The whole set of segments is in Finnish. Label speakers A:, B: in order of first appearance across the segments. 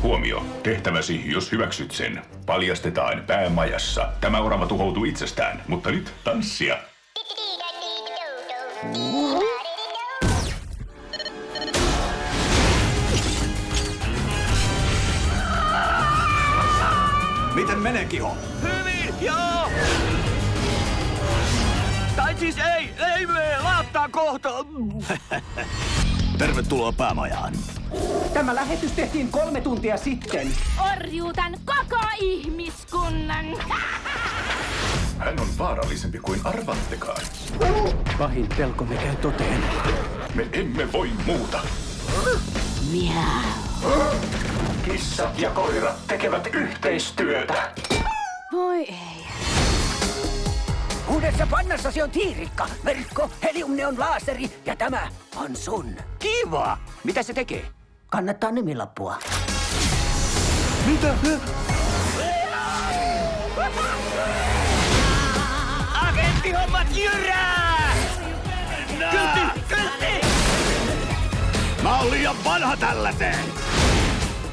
A: Huomio. Tehtäväsi, jos hyväksyt sen, paljastetaan päämajassa. Tämä orava tuhoutuu itsestään, mutta nyt tanssia.
B: Miten menee, Kiho?
C: Hyvin, joo! Tai siis ei mene, laattaa kohta.
B: Tervetuloa päämajaan.
D: Tämä lähetys tehtiin 3 tuntia sitten.
E: Orjuutan koko ihmiskunnan.
A: Hän on vaarallisempi kuin arvattekaan.
D: Pahin pelkomme käy toteen.
A: Me emme voi muuta.
E: Miau.
A: Kissat ja koirat tekevät yhteistyötä.
E: Voi ei.
D: Uudessa pannassasi on tiirikka, verkko, heliumneon laaseri ja tämä on sun.
C: Kiva! Mitä se tekee?
D: Kannattaa nimilappua.
C: Mitä? Agenttihommat jyrää! Kyltti!
B: Mä oon liian vanha tällaiseen!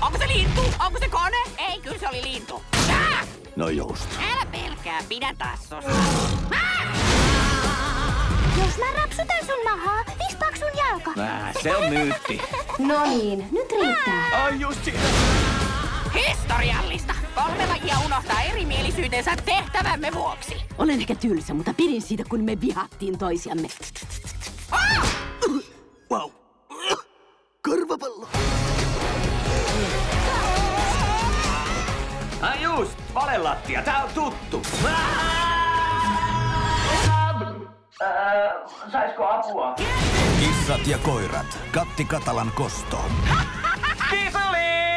F: Onko se lintu? Onko se kone? Ei, kyllä se oli lintu.
B: No just.
F: Älä pelkää, pidä taas sosta.
E: Jos mä rapsutan sun mahaa, istaaks sun jalka?
C: Se on myytti.
E: No niin, nyt riittää.
C: Ai just siinä.
F: Historiallista. 3 lajia unohtaa erimielisyytensä tehtävämme vuoksi.
G: Olen ehkä tylsä, mutta pidin siitä, kun me vihattiin toisiamme.
B: Wow. Karvapallo.
C: Ai just, valelattia, tää on tuttu. Saisko apua?
B: Kissat ja koirat. Katti Katalan kosto.
C: Kisuli!